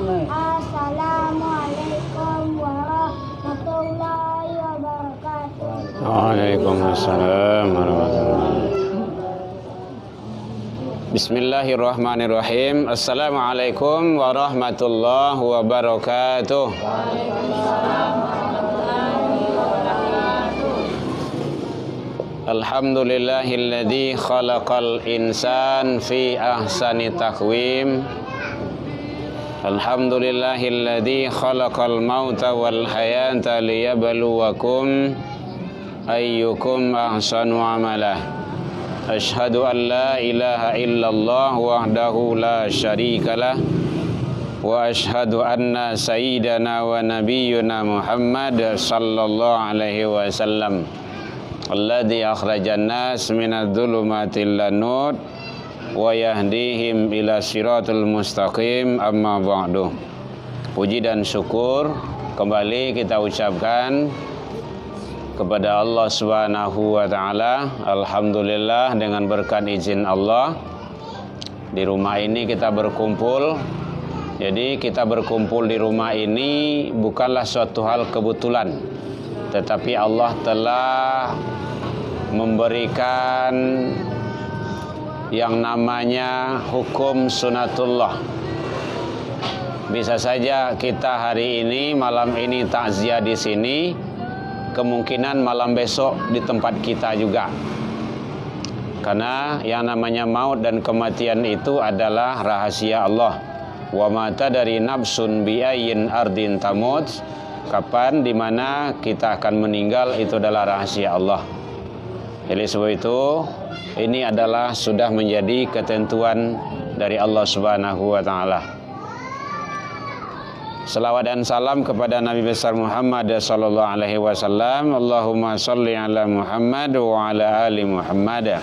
Assalamualaikum warahmatullahi wabarakatuh. Waalaikumsalam warahmatullahi. Bismillahirrahmanirrahim. Assalamualaikum warahmatullahi wabarakatuh. Alhamdulillahilladzi khalaqal insan fi ahsani taqwim. Alhamdulillahilladzi khalaqal mauta wal hayata liyabluwakum ayyukum ahsanu amala. Asyhadu an la ilaha illallah wahdahu la syarikalah wa asyhadu anna sayyidana wa nabiyyuna Muhammad sallallahu alaihi wasallam alladzi akhrajan nas minadz dzulumati ilan nur wa yahdihim ila siratal mustaqim, amma ba'du. Puji dan syukur kembali kita ucapkan kepada Allah Subhanahu wa taala. Alhamdulillah, dengan berkat izin Allah di rumah ini kita berkumpul. Jadi kita berkumpul di rumah ini bukanlah suatu hal kebetulan, tetapi Allah telah memberikan yang namanya hukum sunatullah. Bisa saja kita hari ini, malam ini takziah di sini, kemungkinan malam besok di tempat kita juga. Karena yang namanya maut dan kematian itu adalah rahasia Allah. Wa ma tadri nafsun bi ayyin ardin tamut. Kapan, di mana kita akan meninggal, itu adalah rahasia Allah. Jadi sebab itu ini adalah sudah menjadi ketentuan dari Allah Subhanahu wa taala. Salawat dan salam kepada Nabi besar Muhammad sallallahu alaihi wasallam. Allahumma shalli ala Muhammad wa ala ali Muhammad.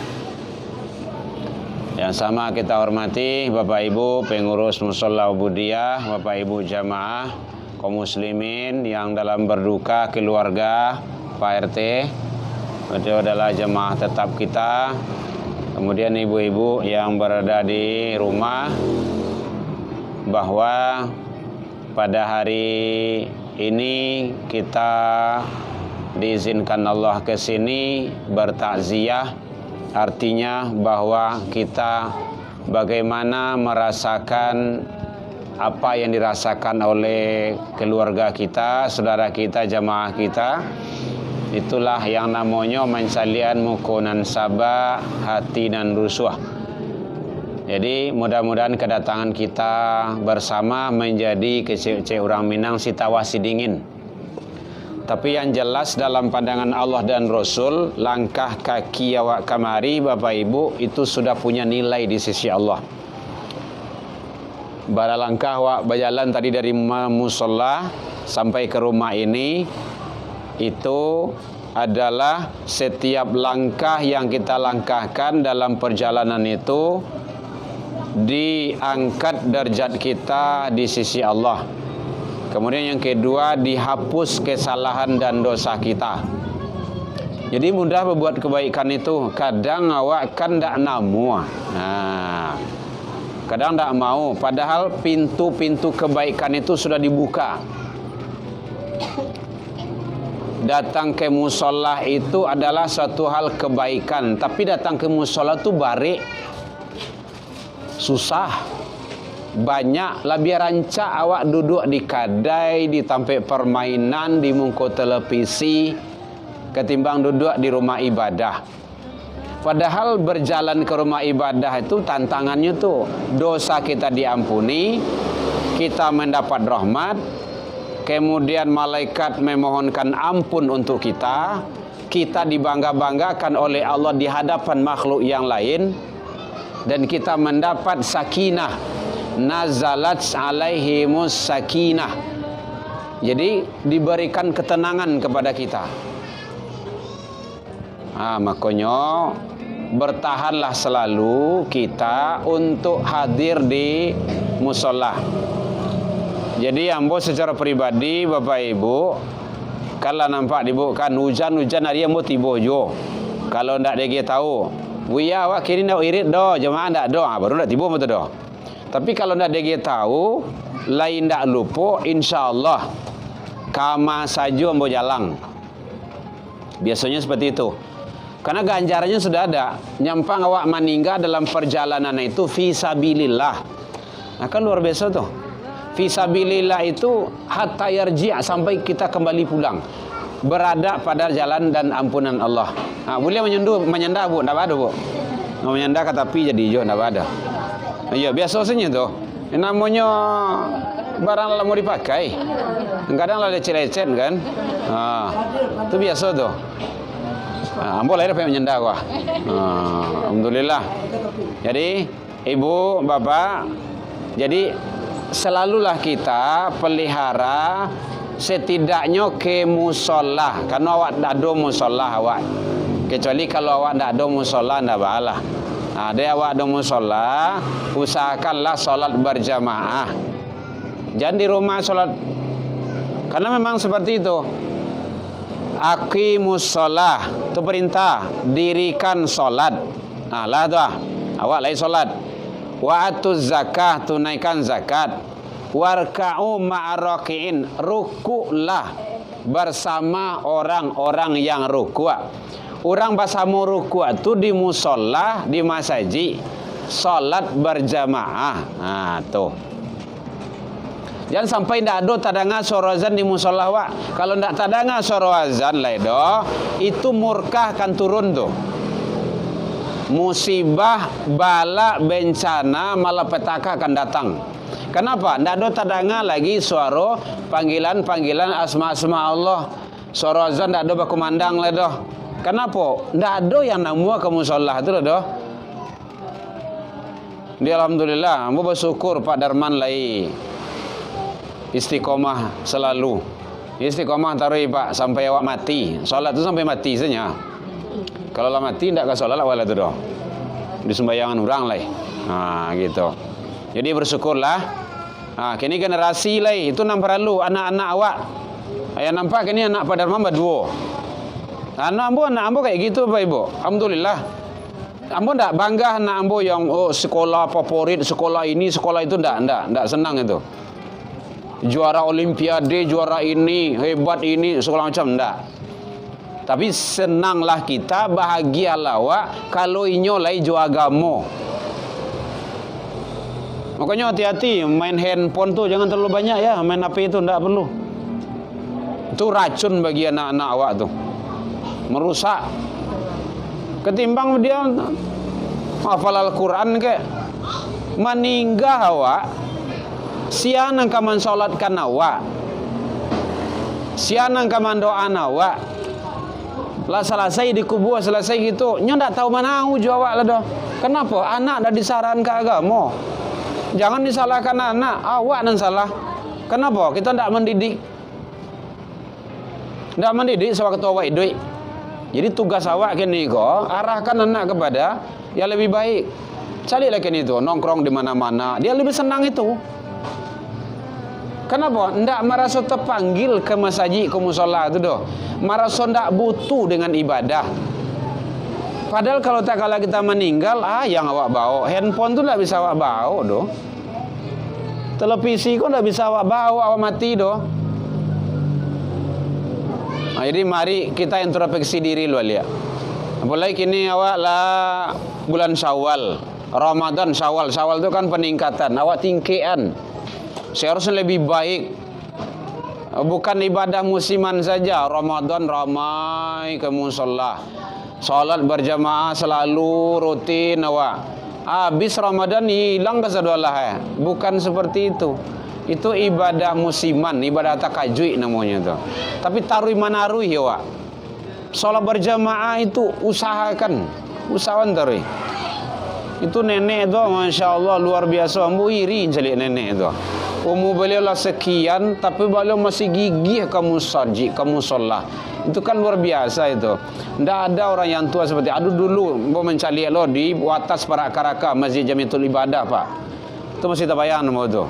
Yang sama kita hormati Bapak Ibu pengurus Mushola Ubudiyah, Bapak Ibu jamaah kaum muslimin yang dalam berduka, keluarga Pak RT, itu adalah jemaah tetap kita. Kemudian ibu-ibu yang berada di rumah, bahwa pada hari ini kita diizinkan Allah ke sini bertakziah, artinya bahwa kita bagaimana merasakan apa yang dirasakan oleh keluarga kita, saudara kita, jamaah kita. Itulah yang namanya mencalian mukunan sabah hati dan rusuh. Jadi mudah-mudahan kedatangan kita bersama menjadi kecil-kecil orang Minang si tawa si dingin. Tapi yang jelas dalam pandangan Allah dan Rasul, langkah kaki awak kamari Bapak Ibu itu sudah punya nilai di sisi Allah. Bara langkah awak berjalan tadi dari musola sampai ke rumah ini, itu adalah setiap langkah yang kita langkahkan dalam perjalanan itu diangkat derajat kita di sisi Allah. Kemudian yang kedua, dihapus kesalahan dan dosa kita. Jadi mudah berbuat kebaikan itu. Kadang awak kan tak namu. Kadang tak mau. Padahal pintu-pintu kebaikan itu sudah dibuka. Datang ke musola itu adalah suatu hal kebaikan, tapi datang ke musola itu barik, susah, banyak. Lebih rancak awak duduk di kadai, di tempat permainan, di muka televisi, ketimbang duduk di rumah ibadah. Padahal berjalan ke rumah ibadah itu tantangannya tuh, dosa kita diampuni, kita mendapat rahmat. Kemudian malaikat memohonkan ampun untuk kita. Kita dibangga-banggakan oleh Allah di hadapan makhluk yang lain. Dan kita mendapat sakinah. Nazalat alaihimus sakinah. Jadi diberikan ketenangan kepada kita. Makanya bertahanlah selalu kita untuk hadir di musola. Jadi ambo secara pribadi Bapak Ibu, kalau nampak dibukan hujan-hujan hari ambo tibo jo. Kalau ndak dia tahu, buya awak kini ndak irit do, jemaah ndak do, baru ndak tibo betul do. Tapi kalau ndak dia tahu, lain ndak lupa, insyaallah kama saja ambo jalang. Biasanya seperti itu. Karena ganjarannya sudah ada. Nyampang awak meninggal dalam perjalanan itu fisabilillah. Nah, kan luar biasa tuh. Fisabilillah itu hatta yarji' sampai kita kembali pulang. Berada pada jalan dan ampunan Allah. Nah, boleh menyenda bu, ndak ada bu. Mau menyenda kata tapi jadi hijau ndak ada. Iya, biasanya tuh. Yang namanya barang lah mau dipakai. Kadang lah lecet-lecet kan. Nah, itu biasa tuh. Nah, ambo lahir pengen menyenda gua. Alhamdulillah. Jadi, ibu, bapak, jadi selalulah kita pelihara setidaknya ke musola. Karena awak tak ada musola awak. Kecuali kalau awak tak ada musola, ndak balah. Nah, dia awak ada musola, usahakanlah solat berjamaah. Jangan di rumah solat. Karena memang seperti itu. Aqimus shalah, itu perintah, dirikan solat. Nah, lah tu awak lai solat. Wa atuz zakah, tunaikan zakat. Warka'u ma'araki'in, rukuklah bersama orang-orang yang rukuk. Orang bersama rukuk itu di musola, di masjid, solat berjamaah. Nah, tuh. Jangan sampai tidak ada tadanga suara azan di musola wak. Kalau tidak tadanga suara azan lah itu murkah akan turun tuh. Musibah, bala, bencana, malapetaka akan datang. Kenapa? Tidak ada tadanga lagi suara panggilan asma-asma Allah. Suara azan tidak ada berkumandang lah dah. Kenapa? Tidak ada yang namua ke musola itu lah dah. Dia alhamdulillah, aku bersyukur Pak Darman lai istiqomah selalu. Istiqomah taruh Pak sampai awak mati. Solat tu sampai mati saja. Kalau lah mati tidak ke solat awak lah tu dah. Di sembayangan orang lah. Nah, gitu. Jadi bersyukurlah. Nah, kini generasi lah itu nampak perlu anak-anak awak. Yang nampak kini anak Pak Darman berdua. Anak ambo kayak gitu Pak Ibu. Alhamdulillah. Ambo ndak bangga anak ambo yang sekolah favorit, sekolah ini, sekolah itu ndak senang itu. Juara olimpiade, juara ini, hebat ini, sekolah macam ndak. Tapi senanglah kita, bahagialah wak kalau inyo lai jual agama. Makanya hati-hati main handphone tuh jangan terlalu banyak ya, main HP itu ndak perlu. Itu racun bagi anak-anak awak tuh. Merusak. Ketimbang dia hafal Al-Quran ke meninggal awak, sianang kaman solatkan awak, sianang kaman doa awak, lah selesai dikubur selesai gitu, nyo ndak tahu mana uju awak lah dah. Kenapa? Anak dah disaran ke agama. Jangan disalahkan anak, awak yang salah. Kenapa? Kita ndak mendidik. Ndak mendidik sewaktu awak hidup. Jadi tugas awak kini ko arahkan anak kepada yang lebih baik. Carilah kini itu nongkrong di mana-mana. Dia lebih senang itu. Kenapa? Ndak merasa terpanggil ke masjid, ke musola itu doh. Merasa ndak butuh dengan ibadah. Padahal kalau tak kala kita meninggal, yang awak bawa handphone tu ndak bisa awak bawa doh. Televisi kok ndak bisa awak bawa, awak mati doh. Nah, jadi mari kita introspeksi diri lu lihat. Apalagi kini awak lah bulan Syawal, Ramadan, Syawal itu kan peningkatan. Awak tingkian. Seharusnya lebih baik. Bukan ibadah musiman saja. Ramadan ramai ke musola. Salat berjamaah selalu rutin awak. Habis Ramadan hilang kesedolah. Bukan seperti itu. Itu ibadah musiman, ibadah takajui namanya tu. Tapi taruh mana ruh ya wak. Salat berjamaah itu usahakan taruh. Itu nenek tu, masya Allah luar biasa. Ambo iri calik nenek tu. Umur beliau lah sekian, tapi beliau masih gigih ke masjid, ke musola. Itu kan luar biasa itu. Tidak ada orang yang tua seperti. Aduh dulu, ambo mencari lo di atas para karaka Masjid Jamiatul Ibadah Pak. Itu masih terbayang nama tu.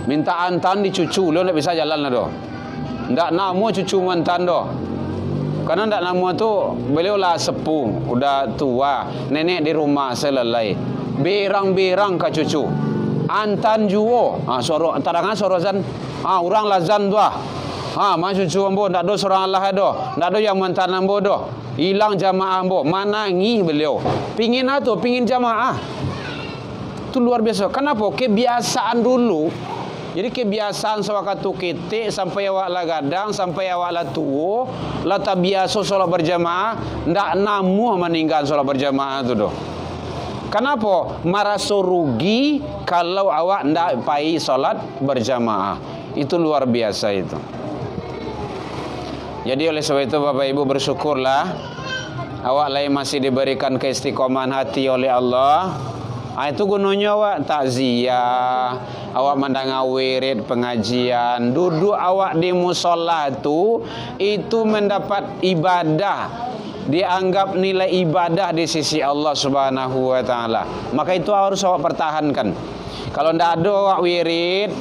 Minta antan dicucu, lo tak bisa jalan lah doh. Ndak nama cucu mantan doh. Karena ndak nama tu beliau lah sepuh, udah tua, nenek di rumah selesai. berang-berang ka cucu. Antan juo. Soro tarangan soro zan. Orang lah zan tua. Ma cucu ambo ndak do sorang Allah do. Ndak do yang mantan ambo do. Hilang jamaah ambo. Mana ngi beliau. Pingin atau pingin jamaah. Itu luar biasa. Kenapa? Kebiasaan dulu. Jadi kebiasaan sewaktu ketik sampai awak lah gadang, sampai awak lah tua, lah tak biasa solat berjamaah, ndak namuh meninggal solat berjamaah tu doh. Kenapa? Merasa rugi kalau awak ndak pai solat berjamaah. Itu luar biasa itu. Jadi oleh sebab itu Bapak Ibu bersyukurlah awak lain masih diberikan keistiqomahan hati oleh Allah. Itu gunanya awak takziah, awak mendengar wirid pengajian, duduk awak di musola itu mendapat ibadah, dianggap nilai ibadah di sisi Allah Subhanahu wa taala. Maka itu harus awak pertahankan. Kalau ndak ada awak wirid,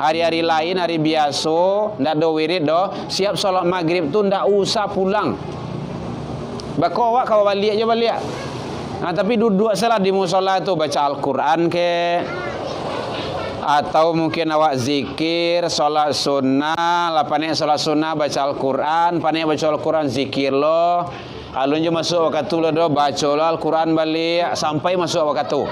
hari-hari lain, hari biasa, ndak ada wirid doh, siap solat maghrib tu ndak usah pulang. Bako awak kalau balik aja balik. Tapi duduk salah di musola tu baca Al-Quran ke, atau mungkin awak zikir, solat sunnah, lapane solat sunnah baca Al-Quran, pane baca Al-Quran zikir lo, alunnya masuk waktu lo do baca lo Al-Quran balik sampai masuk waktu.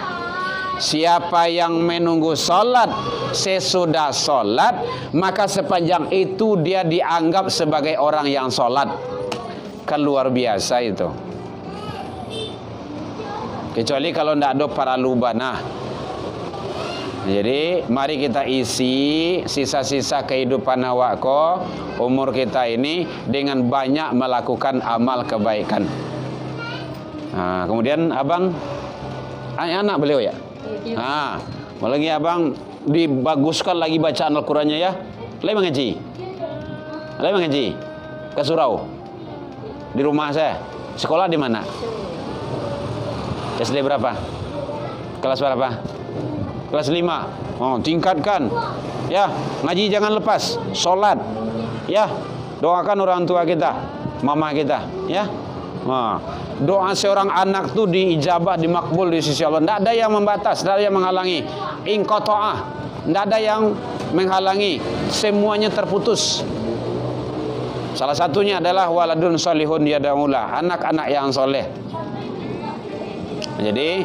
Siapa yang menunggu solat sesudah solat, maka sepanjang itu dia dianggap sebagai orang yang solat. Kan luar biasa itu. Kecuali kalau tidak ada para lubanah. Jadi mari kita isi sisa-sisa kehidupan awak ko, umur kita ini dengan banyak melakukan amal kebaikan. Kemudian abang anak beliau ya. Lagi abang dibaguskan lagi bacaan Al-Qurannya ya. Lagi mengaji ke surau. Di rumah saya. Sekolah di mana? SD berapa? Kelas berapa? Kelas 5. Tingkatkan. Ya, ngaji jangan lepas. Solat. Ya, doakan orang tua kita, mama kita, ya. Doa seorang anak tu diijabah, dimakbul di sisi Allah. Tidak ada yang membatas, tidak ada yang menghalangi. Inqata'ah. Tidak ada yang menghalangi. Semuanya terputus. Salah satunya adalah waladun solihun yada'ulah, anak-anak yang soleh. Jadi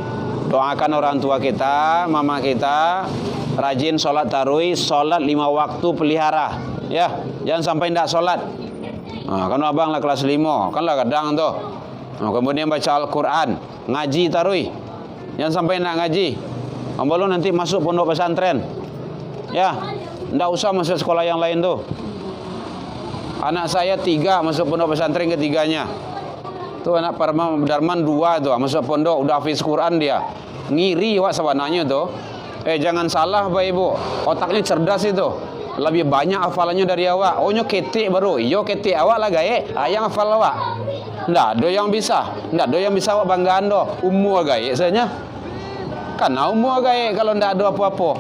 doakan orang tua kita, mama kita, rajin sholat tarawih, sholat 5 waktu pelihara, ya, jangan sampai tidak sholat. Kan abang lah kelas 5, kan lah kadang tuh. Kemudian baca Al-Quran, ngaji tarawih, jangan sampai tidak ngaji. Ambil nanti masuk pondok pesantren, ya, tidak usah masuk sekolah yang lain tuh. Anak saya 3 masuk pondok pesantren ketiganya. Tuh anak Darman 2 tuh masuk pondok udah hafiz Quran dia. Ngiri wak sawananya tuh. Jangan salah Bapak Ibu, otaknya cerdas itu. Lebih banyak hafalannya dari awak. Nyo ketik baru. Iyo ketik awak lah gaye. Yang hafal awak. Ndak ada yang bisa. Ndak ada yang bisa awak banggaan doh. Umur gaye saja. Karena umur gaye kalau ndak ada apa-apa.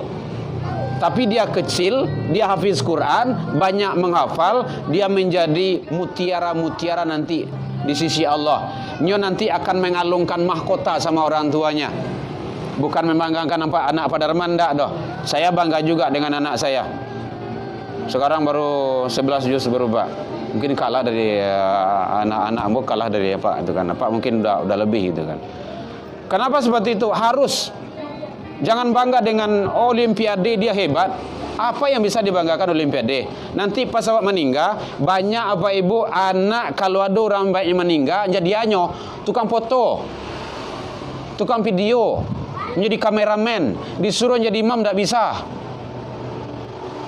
Tapi dia kecil, dia hafiz Quran, banyak menghafal, dia menjadi mutiara-mutiara nanti di sisi Allah. Nyo nanti akan mengalungkan mahkota sama orang tuanya. Bukan membanggakan anak Pak Darman, enggak doh. Saya bangga juga dengan anak saya. Sekarang baru 11 juz berubah. Mungkin kalah dari anak-anak ambo, kalah dari Pak itu kan. Pak mungkin udah lebih gitu kan. Kenapa seperti itu? Harus. Jangan bangga dengan olimpiade dia hebat. Apa yang bisa dibanggakan olimpiade? Nanti pas awak meninggal, banyak apa ibu anak kalau ada orang baiknya meninggal, jadi anyo tukang foto, tukang video, menjadi kameramen, disuruh jadi imam tidak bisa,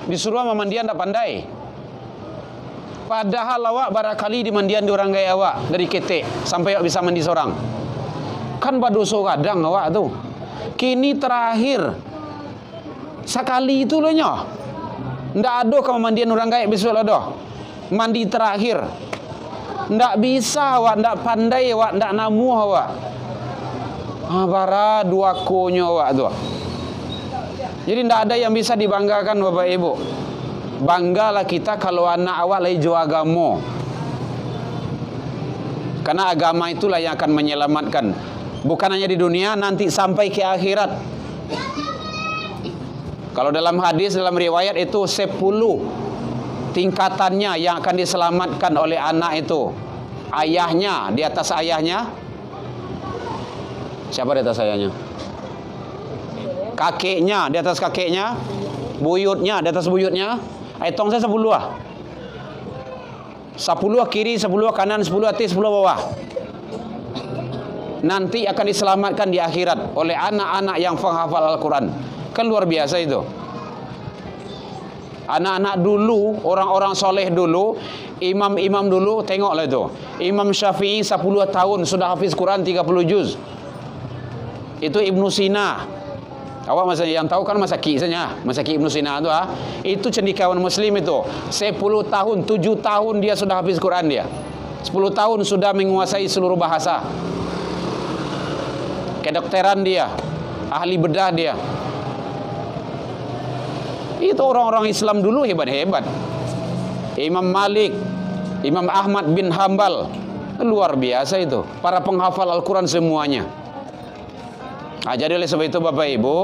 disuruh memandian tidak pandai. Padahal awak barangkali dimandian di orang gaya awak dari ketek sampai awak bisa mandi seorang. Kan badoso kadang awak tuh. Kini terakhir sekali itu loh nyoh. Ndak ada kamu mandian orang gaib besok lah doh. Mandi terakhir. Ndak bisa awak, ndak pandai awak, ndak namu awak. Bara dua konyo awak tuh. Jadi ndak ada yang bisa dibanggakan Bapak Ibu. Banggalah kita kalau anak awak lagi jual agama. Karena agama itulah yang akan menyelamatkan. Bukan hanya di dunia, nanti sampai ke akhirat. Kalau dalam hadis, dalam riwayat itu 10 tingkatannya yang akan diselamatkan oleh anak itu. Ayahnya, di atas ayahnya. Siapa di atas ayahnya? Kakeknya, di atas kakeknya. Buyutnya, di atas buyutnya. Hitung saya 10 lah. 10 kiri, 10 kanan, 10 atas, 10 bawah. Nanti akan diselamatkan di akhirat oleh anak-anak yang penghafal Al-Quran. Kan luar biasa itu. Anak-anak dulu, orang-orang soleh dulu, imam-imam dulu, tengoklah itu. Imam Syafi'i 10 tahun sudah hafiz Quran 30 juz. Itu Ibnu Sina. Awak masa yang tahu kan Masaki saja. Masaki Ibnu Sina itu itu cendekiawan muslim itu. 10 tahun, 7 tahun dia sudah hafiz Quran dia. 10 tahun sudah menguasai seluruh bahasa. Kedokteran dia, ahli bedah dia. Itu orang-orang Islam dulu hebat-hebat. Imam Malik, Imam Ahmad bin Hambal, luar biasa itu. Para penghafal Al-Quran semuanya. Jadi oleh sebab itu Bapak Ibu,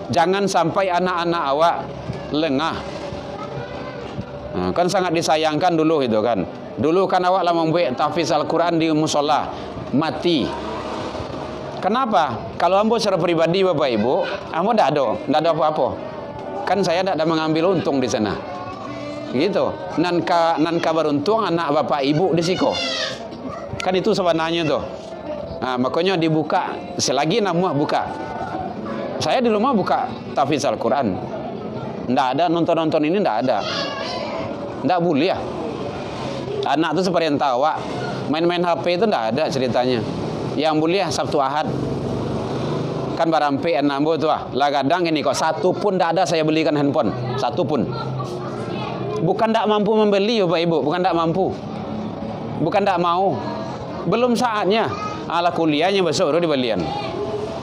jangan sampai anak-anak awak lengah. Kan sangat disayangkan dulu itu kan. Dulu kan awak lah membuat tahfiz Al-Quran di musola, mati. Kenapa? Kalau ambo secara pribadi Bapak Ibu, ambo tidak ada apa-apa. Kan saya tidak ada mengambil untung di sana. Gitu. Nan kabar untung anak Bapak Ibu di siko. Kan itu sebenarnya tuh. Nah, makanya dibuka selagi namuah buka. Saya di rumah buka tahfiz Al-Quran. Tidak ada nonton-nonton ini, tidak ada. Tidak boleh ya. Anak itu seperti yang tahu, main-main HP itu tidak ada ceritanya. Yang mulia Sabtu Ahad kan barampe enambo tuh lah kadang ini kok satu pun tidak ada saya belikan handphone, satu pun. Bukan tidak mampu membeli Bapak Ibu, bukan tidak mampu, bukan tidak mau, belum saatnya. Ala kuliahnya besok udah dibelian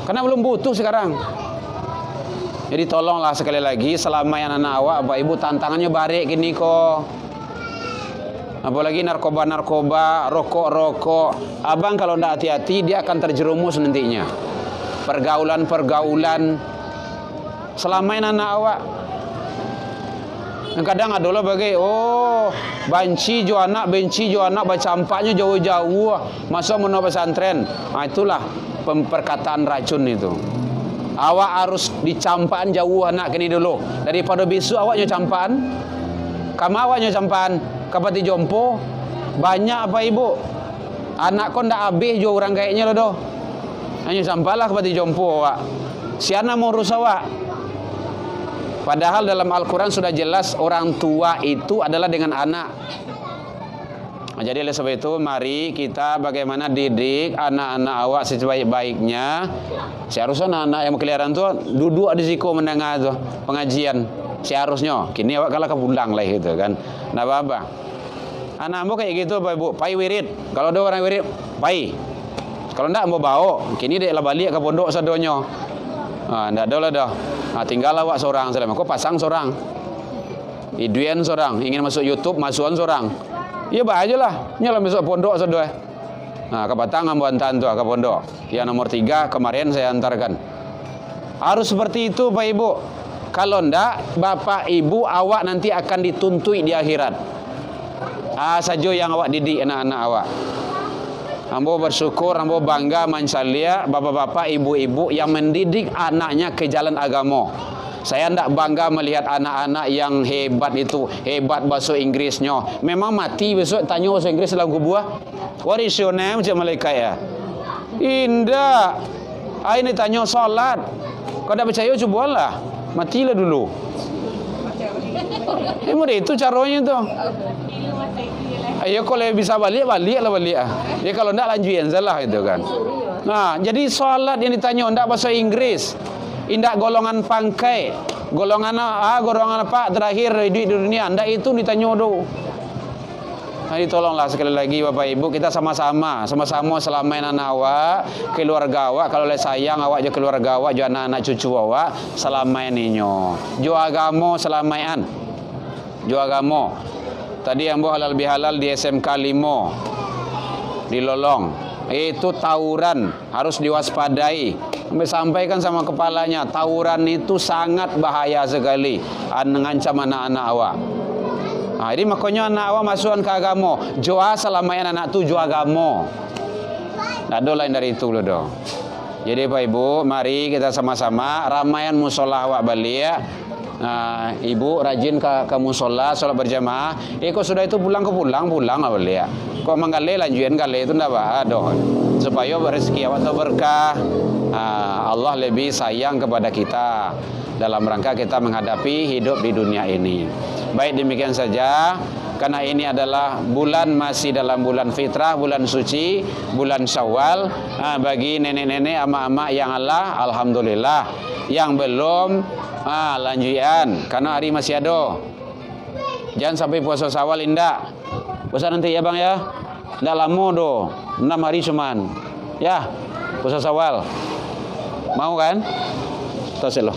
karena belum butuh sekarang. Jadi tolonglah sekali lagi, selama yang anak awak Bapak Ibu tantangannya barik gini kok. Apalagi narkoba-narkoba, rokok-rokok. Abang kalau tidak hati-hati dia akan terjerumus nantinya. Pergaulan-pergaulan. Selama ini anak awak. Kadang adalah bagai, benci jo anak baca ampaknya jauh-jauh. Masuk menuju pesantren. Itulah perkataan racun itu. Awak harus dicampaan jauh anak kini dulu. Daripada besok awaknya campaan. Kamu awaknya campaan. Kapati jompo banyak apa Ibu anak kau ndak habis jo orang kayaknya lo doh hanya sampailah kapati jompo awak siana mau urus awak. Padahal dalam Al-Quran sudah jelas orang tua itu adalah dengan anak. Jadi oleh sebab itu mari kita bagaimana didik anak-anak awak sebaik-baiknya. Seharusnya anak-anak yang keliaran tu duduk di siku mendengar tu pengajian. Seharusnya kini awak kalah kepulang lah gitu kan. Nah apa? Anak ambo kayak gitu Bapak Ibu, pai wirid. Kalau ada orang wirid, pai. Kalau ndak ambo bawa, kini dia lah balik ke pondok sadonyo. Ndak ada lah dah. Tinggal awak seorang selama. Kau pasang seorang. Iduan seorang, ingin masuk YouTube, masukan seorang. Iya bah aja lah, nyala masuk pondok sadoy. Ke Batang ambo antar tu ke pondok. Yang nomor 3 kemarin saya antarkan. Harus seperti itu Pak Ibu. Kalau ndak, Bapak Ibu awak nanti akan dituntui di akhirat. Saja yang awak didik anak-anak awak. Ambo bersyukur, ambo bangga mansalia bapak-bapak, ibu-ibu yang mendidik anaknya ke jalan agama. Saya ndak bangga melihat anak-anak yang hebat itu, hebat bahasa Inggrisnya. Memang mati besok tanya bahasa Inggris dalam kubuah. What is your name? Macam malaikat ya. Indah. Ini tanya salat. Kau tak percaya cobalah. Matilah dulu. Itu caranya tu. Ayo kalau bisa baliklah balik. Ya kalau ndak lanjutin salah itu kan. Nah, jadi salat yang ditanya ndak bahasa Inggris. Indak golongan pangkai. Golongan apa terakhir di dunia. Ndak itu ditanya do. Jadi tolonglah sekali lagi Bapak Ibu, kita sama-sama selamain anak awak, keluarga awak. Kalau sayang awak je keluarga awak, je anak-anak cucu awak, selamain inyo. Jo agama selamain. Jo agama. Tadi ambo halal bihalal di SMK 5 di Lolong. Itu tawuran, harus diwaspadai. Sampaikan sama kepalanya, tawuran itu sangat bahaya sekali, mengancam anak-anak awak. Nah, jadi makanya anak awak masukkan ke agama. Joa selama anak tu jual agama. Tak ada lain dari itu loh doh. Jadi Pak Ibu, mari kita sama-sama ramaian musola awak balik. Nah, ibu rajin ke musola, sholat berjamaah. Kok sudah itu pulang lah balik. Kok menggale lanjutin gale itu ndak aduh. Supaya rezeki awak tu berkah. Allah lebih sayang kepada kita dalam rangka kita menghadapi hidup di dunia ini. Baik, demikian saja. Karena ini adalah bulan, masih dalam bulan fitrah, bulan suci, bulan Syawal. Bagi nenek-nenek, ama-ama yang Allah, alhamdulillah. Yang belum, lanjutan, karena hari masih ada. Jangan sampai puasa Syawal indah. Puasa nanti ya bang ya. Nggak lama doh, 6 hari cuman. Ya, puasa Syawal. Mau kan? Tos loh.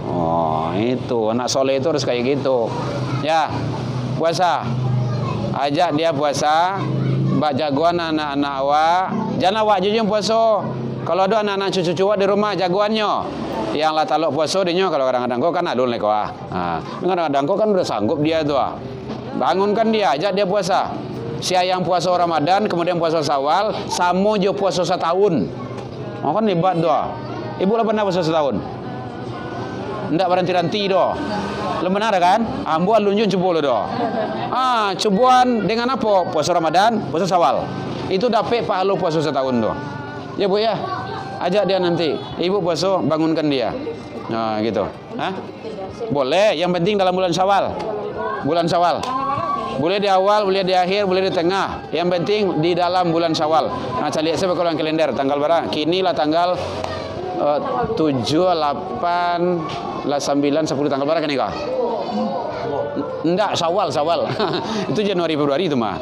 Oh, itu anak soleh itu harus kayak gitu. Ya, puasa. Ajak dia puasa. Bak jagoan anak-anak awak. Jangan awak jujur puasa. Kalau ada anak-anak cucu-cucu di rumah jagoannya. Yang lah talok puasa dia kalau kadang-kadang kau kan adul neko kadang-kadang kau kan udah sanggup dia tu bangunkan dia, ajak dia puasa. Sia yang puasa Ramadan kemudian puasa Syawal sama je puasa setahun. Oh kan hebat tu. Ibu lah pernah puasa setahun? Ndak berhenti-henti doh. Benar kan? Ambu alunjun coba lo doh. Cobuan dengan apa? Puasa Ramadan, puasa Syawal. Itu dapat pahala puasa setahun doh. Ya Bu ya. Ajak dia nanti. Ibu puasa, bangunkan dia. Nah, gitu. Boleh, yang penting dalam bulan Syawal. Bulan Syawal. Boleh di awal, boleh di akhir, boleh di tengah. Yang penting di dalam bulan Syawal. Nah, saya lihat saya kalau kalender tanggal berapa? Kini lah tanggal 7, 8, 9, 10 tanggal berapa kan nikah? Enggak, Syawal. Itu Januari Februari itu mah.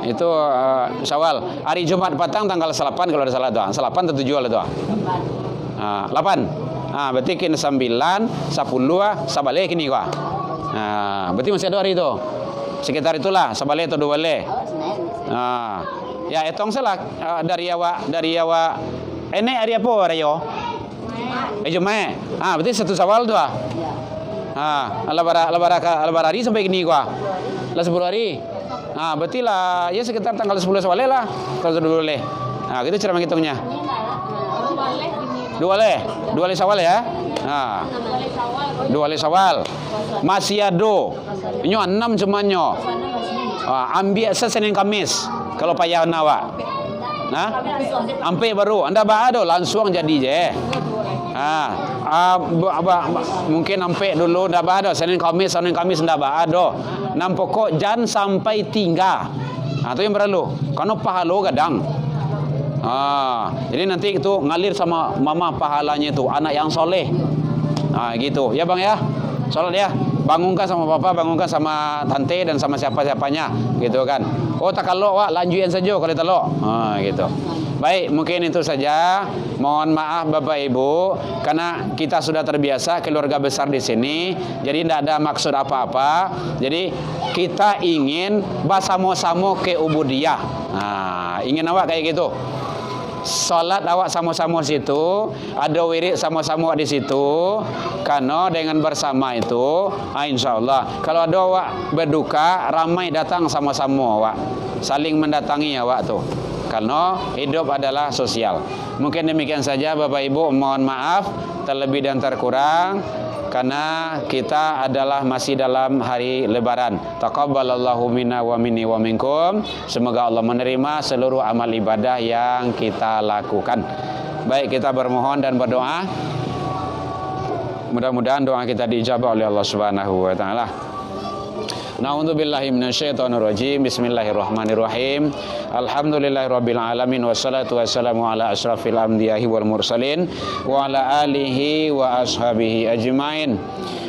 Itu Syawal. Hari Jumat petang tanggal 8 kalau ada salah doang. 8 atau 7 lah doang. 8. Berarti kini 9, 10 sabale kini gua. Berarti masih ada hari itu. Sekitar itulah sabale atau 2 bale. Ya etong salah dari awak ini hari apa rayo? Jumat. Berarti 1 Syawal doang. Lebaran hari sampai kini gua. Lah 10 hari. Berarti lah ya sekitar tanggal 10 Syawal lah kalau dulu boleh. Gitu cara menghitungnya. 2 le Syawal ya. 2 le Syawal. Masih ada. Nyo 6 cumannya. Ambil Senin Kamis kalau payah awak. Ampe baru anda ada langsung jadi je. Mungkin ampe dulu ndak ada Senin Kamis ndak ada. Nam pokok jangan sampai tinggal. Itu yang perlu. Karena pahala gadang. Jadi nanti itu ngalir sama mama pahalanya itu anak yang soleh. Gitu. Ya Bang ya. Salat ya. Bangunkan sama papa, bangunkan sama tante dan sama siapa-siapanya, gitu kan. Oh tak kalau wak lanjutin saja kalau telok. Gitu. Baik, mungkin itu saja. Mohon maaf Bapak Ibu karena kita sudah terbiasa keluarga besar di sini. Jadi tidak ada maksud apa-apa. Jadi kita ingin bersama-sama ke ubudiyah. Ingin awak kayak gitu. Salat awak sama-sama situ, ada wirid sama-sama di situ. Karena dengan bersama itu, insyaallah kalau ada awak berduka, ramai datang sama-sama awak, saling mendatangi awak tu. Karena hidup adalah sosial. Mungkin demikian saja Bapak Ibu, mohon maaf terlebih dan terkurang karena kita adalah masih dalam hari Lebaran. Taqabbalallahu minna wa minni wa minkum. Semoga Allah menerima seluruh amal ibadah yang kita lakukan. Baik, kita bermohon dan berdoa. Mudah-mudahan doa kita diijabah oleh Allah Subhanahu wa taala. Na'udzubillahi minasyaitonirrajim. Bismillahirrahmanirrahim. Alhamdulillahirabbil alamin wassalatu wassalamu ala asyrafil anbiya'i wal mursalin wa ala alihi wa ashabihi ajmain.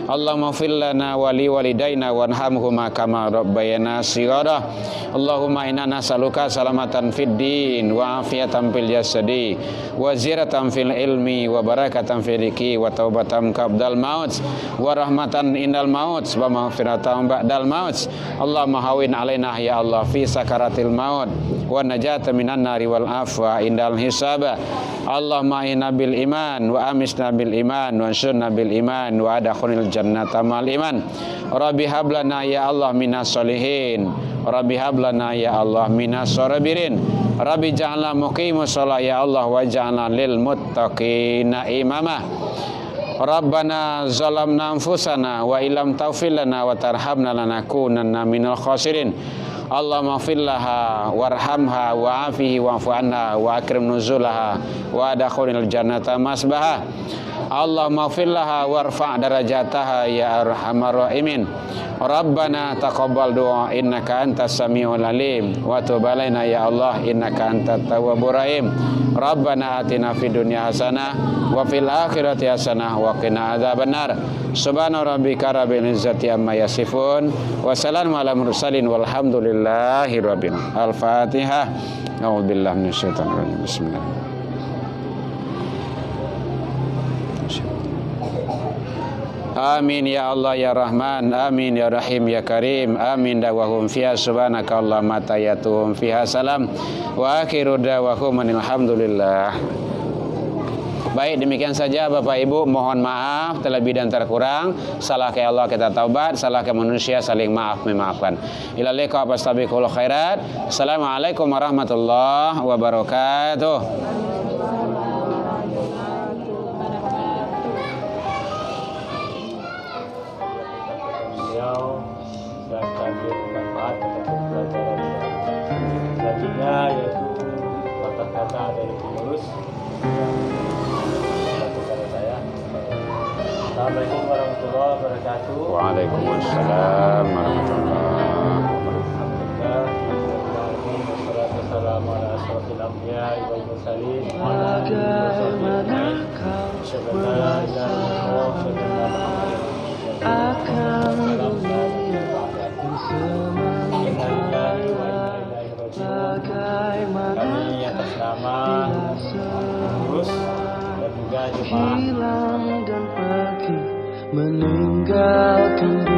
Allahumma fir lana wa li walidaina warhamhuma kama rabbayana shighara. Allahumma inna nas'aluka salamatan fid din wa afiatan fil jasadi wa ziratan fil ilmi wa barakatan fil rizqi wa taubatan qabdal maut wa rahmatan indal maut wa maghfiratan ba'dal maut maut. Allahumma hawin alaina ya Allah fi sakaratil maut wa najata minan nari wal afwa indal hisaba. Allahumma inna bil iman wa amisna bil iman wa ansurna bil iman wa adkhilnal jannata mal iman. Rabbi hablana ya Allah minas solihin. Rabbi hablana ya Allah minas sabirin. Rabbi ja'alna muqimus shalah ya Allah wa ja'alna lil muttaqina imama. Rabbana zalamna anfusana wa illam taghfir lana wa tarhamna lanakunanna minal khasirin. Allahumma ighfir laha warhamha wa afihi wa'fu anha wa akrim nuzulaha wa adkhilnal jannata masbaha. Allahumma ighfir laha warfa' darajataha ya arhamar rahimin. Rabbana taqabbal du'a innaka antas samiul alim wa tub alaina ya Allah innaka antat tawwabur rahim. Rabbana atina fid dunya hasanah wa fil akhirati hasanah wa qina adzabannar. Subhana rabbika rabbil izzati amma yasifun wa salamun alal mursalin walhamdulillahi rabbil alamin. Al-Fatihah. A'udzubillahi minasyaitonir rajim. Bismillah. Amin ya Allah ya Rahman, amin ya Rahim ya Karim, amin dawahum fiha subhanaka Allahumma tayyatuhum fiha salam wa akhiru dawahum alhamdulillah. Baik, demikian saja Bapak Ibu, mohon maaf terlebih dan terkurang. Salah ke Allah kita taubat, salah ke manusia saling maaf memaafkan. Ila liqa fastabiqul khairat. Assalamualaikum warahmatullahi wabarakatuh. Dan kami bermanfaat untuk pelajaran selanjutnya, yaitu kata-kata dari pengurus kepada saya. Assalamualaikum warahmatullahi wabarakatuh. Waalaikumsalam warahmatullahi Alhamdulillah, wassalatu wassalamu ala asyrofil anbiya'i wal mursalin wa ala alihi wa sahbihi akan dunia yang sementara bagaimana kami atas nama pengurus dan juga jemaah hilang dan pergi meninggalkan